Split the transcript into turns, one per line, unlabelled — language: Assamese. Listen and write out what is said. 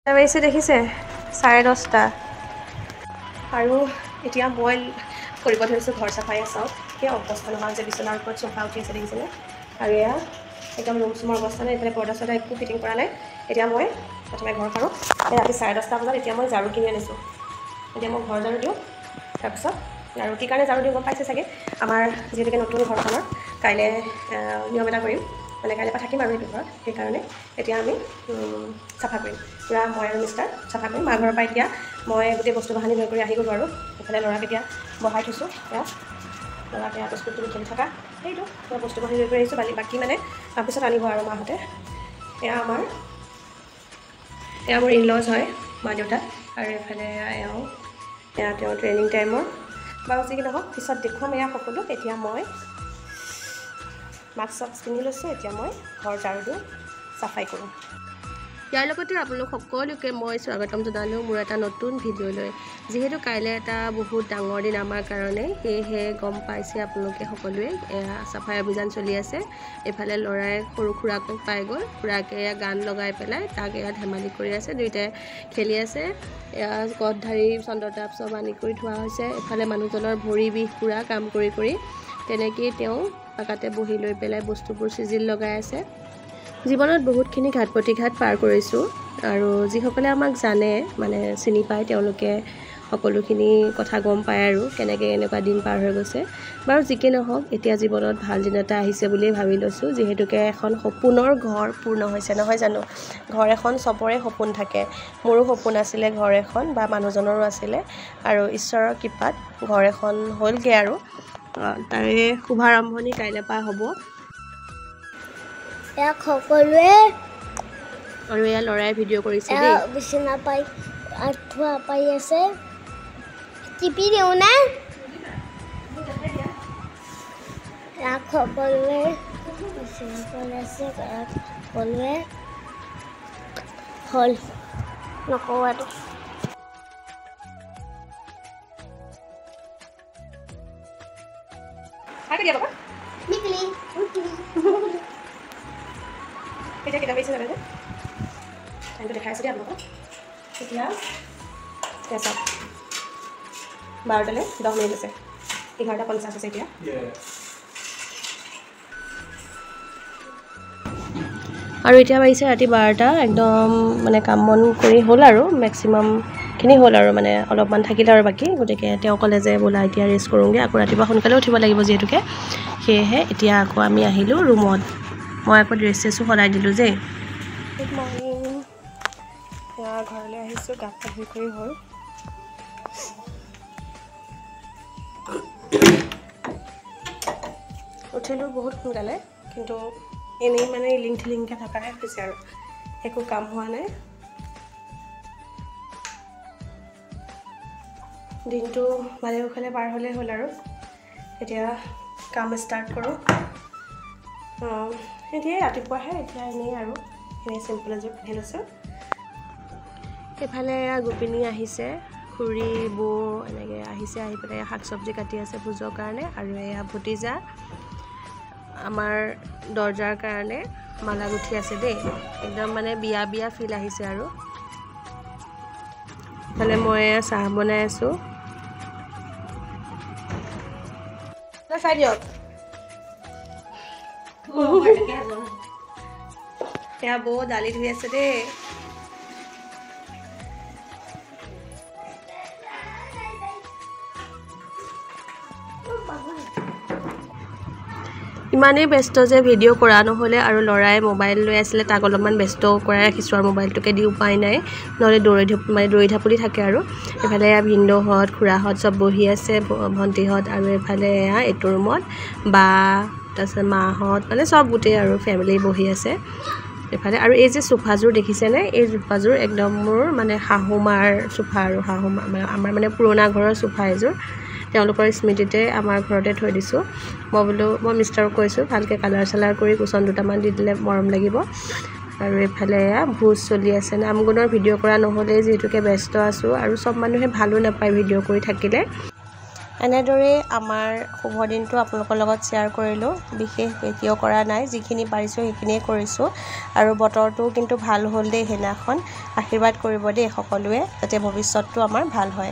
বেছি দেখিছে 10:30 আৰু এতিয়া মই কৰিব ধৰিছোঁ ঘৰ চাফাই চাওক সেই অৱস্থা নহয় যে বিচনাৰ ওপৰত চোফা উঠি আছে দেখিছেনে আৰু এয়া একদম ৰুম চুমৰ অৱস্থা নাই এইফালে পৰ্দা চৰ্দা একো ফিটিং কৰা নাই এতিয়া মই প্ৰথমে ঘৰ সাৰোঁ ৰাতি 10:30 বজাত এতিয়া মই ঝাৰু কিনি আনিছোঁ এতিয়া মই ঘৰ ঝাৰু দিওঁ তাৰপিছত আৰু কি কাৰণে ঝাৰু দিওঁ গম পাইছে চাগে আমাৰ যিহেতুকে নতুন ঘৰখনৰ কাইলৈ নিয়ম এটা কৰিম মানে কাইলৈ পৰা থাকিম আৰু এইটো ঘৰত সেইকাৰণে এতিয়া আমি চাফা কৰিম পূৰা মই আৰু মিষ্টাৰ চাফা কৰিম মা ঘৰৰ পৰা এতিয়া মই গোটেই বস্তু বাহানি লৈ কৰি আহি গ'লোঁ আৰু এইফালে ল'ৰাক এতিয়া বহাই থৈছোঁ এয়া ল'ৰাক এয়া বস্তুটো খেলি থকা সেইটো মই বস্তু বাহানি লৈ কৰি আহিছোঁ বাকী মানে তাৰপিছত আনিব আৰু মাহঁতে এয়া মোৰ ইনলজ হয় মা দেউতা আৰু এইফালে এয়া তেওঁৰ ট্ৰেইনিং টাইমৰ বাৰু যি কি নহওক পিছত দেখুৱাম এয়া সকলো এতিয়া মই মাস্ক চাস্ক পিন্ধি লৈছোঁ এতিয়া মই ঘৰ ঝাৰু দিওঁ চাফাই কৰোঁ ইয়াৰ লগতে আপোনালোক সকলোকে মই স্বাগতম জনালোঁ মোৰ এটা নতুন ভিডিঅ'লৈ যিহেতু কাইলৈ এটা বহুত ডাঙৰ দিন আমাৰ কাৰণে সেয়েহে গম পাইছে আপোনালোকে সকলোৱে চাফাই অভিযান চলি আছে এইফালে ল'ৰাই সৰু খুৰাকক পাই গ'ল খুৰাকে গান লগাই পেলাই তাক ধেমালি কৰি আছে দুয়োটাই খেলি আছে কঠধাৰী চন্দ্ৰতাপ চব আনি কৰি থোৱা হৈছে এইফালে মানুহজনৰ ভৰি বিষ পুৰা কাম কৰি কৰি তেনেকেই তেওঁ পাকাতে বহি লৈ পেলাই বস্তুবোৰ চিজিল লগাই আছে জীৱনত বহুতখিনি ঘাট প্ৰতিঘাত পাৰ কৰিছোঁ আৰু যিসকলে আমাক জানে মানে চিনি পায় তেওঁলোকে সকলোখিনি কথা গম পায় আৰু কেনেকৈ এনেকুৱা দিন পাৰ হৈ গৈছে বাৰু যি কি নহওক এতিয়া জীৱনত ভাল দিন এটা আহিছে বুলিয়ে ভাবি লৈছোঁ যিহেতুকে এখন সপোনৰ ঘৰ পূৰ্ণ হৈছে নহয় জানো ঘৰ এখন চবৰে সপোন থাকে মোৰো সপোন আছিলে ঘৰ এখন বা মানুহজনৰো আছিলে আৰু ঈশ্বৰৰ কৃপাত ঘৰ এখন হ'লগৈ আৰু তাৰে শুভাৰম্ভণি কাইলৈ পৰা হ'ব
সকলোৱে
আৰু এয়া ল'ৰাই ভিডিঅ' কৰিছে দেই
বিচনা পাই আঁঠুৱা পাই আছে টিপি দিওঁনে সকলোৱে বিচনা পাই আছে সকলোৱে হ'ল নকওঁ আৰু
এতিয়া কেইটা পাইছে জানে টাইমটো দেখাই আছে দেই আপোনালোকক এতিয়া চাওক 12টালৈ 10 মিনিট আছে 11:50 হৈছে এতিয়া আৰু এতিয়া পাইছে ৰাতি 12টা একদম মানে কাম বন কৰি হ'ল আৰু মেক্সিমামখিনি হ'ল আৰু মানে অলপমান থাকিলে আৰু বাকী গতিকে তেওঁ ক'লে যে বোলা এতিয়া ৰেষ্ট কৰোঁগৈ আকৌ ৰাতিপুৱা সোনকালে উঠিব লাগিব যিহেতুকে সেয়েহে এতিয়া আকৌ আমি আহিলোঁ ৰুমত মই আকৌ ড্ৰেছ চেছো সলাই দিলোঁ যে গুড মৰ্ণিং ঘৰলৈ আহিছোঁ গা পা ধুই কৰি হ'ল উঠিলোঁ বহুত সোনকালে কিন্তু এনেই মানে লিং থিলিংকৈ থকাহে হৈছে আৰু একো কাম হোৱা নাই দিনটো ভালে কুশলে পাৰ হ'লেই হ'ল আৰু এতিয়া কাম ষ্টাৰ্ট কৰোঁ এতিয়া ৰাতিপুৱাহে এতিয়া এনেই আৰু এনেই চিম্পল এযোৰ পিন্ধি লৈছোঁ এইফালে গোপিনী আহিছে খুৰী বৌ এনেকৈ আহিছে আহি পেলাই শাক চব্জি কাটি আছে ভোজৰ কাৰণে আৰু এয়া ভতিজা আমাৰ দৰ্জাৰ কাৰণে মালা গুঠি আছে দেই একদম মানে বিয়া ফিল আহিছে আৰু এইফালে মই চাহ বনাই আছোঁ চাই দিয়ক এয়া বৌ দালি ধুই আছে দেই ইমানেই ব্যস্ত যে ভিডিঅ' কৰা নহ'লে আৰু ল'ৰাই মোবাইল লৈ আছিলে তাক অলপমান ব্যস্ত কৰাই ৰাখিছোঁ আৰু মোবাইলটোকে দি উপায় নাই নহ'লে দৌৰি ঢাপলি থাকে আৰু এইফালে এয়া ভিনদেউহঁত খুৰাহঁত চব বহি আছে ভণ্টিহঁত আৰু এইফালে এয়া এইটো ৰুমত বা তাৰপিছত মাহঁত মানে চব গোটেই আৰু ফেমিলি বহি আছে এইফালে আৰু এই যে চোফাযোৰ দেখিছেনে এই চোফাযোৰ একদম মোৰ মানে শাহুমাৰ চোফা আৰু শাহুমা আমাৰ মানে পুৰণা ঘৰৰ চোফা এযোৰ তেওঁলোকৰ স্মৃতিতে আমাৰ ঘৰতে থৈ দিছোঁ মই মিষ্টাৰক কৈছোঁ ভালকৈ কালাৰ চালাৰ কৰি কুচন দুটামান দি দিলে মৰম লাগিব আৰু এইফালে ভোজ চলি আছে নাম গুণৰ ভিডিঅ' কৰা নহ'লেই যিহেতুকে ব্যস্ত আছোঁ আৰু চব মানুহে ভালো নাপায় ভিডিঅ' কৰি থাকিলে এনেদৰে আমাৰ শুভ দিনটো আপোনালোকৰ লগত শ্বেয়াৰ কৰিলোঁ। বিশেষ ভিডিঅ' কৰা নাই, যিখিনি পাৰিছোঁ সেইখিনিয়ে কৰিছোঁ। আৰু বতৰটো কিন্তু ভাল হ'ল দেই সেইদিনাখন। আশীৰ্বাদ কৰিব দেই সকলোৱে, যাতে ভৱিষ্যতটো আমাৰ ভাল হয়।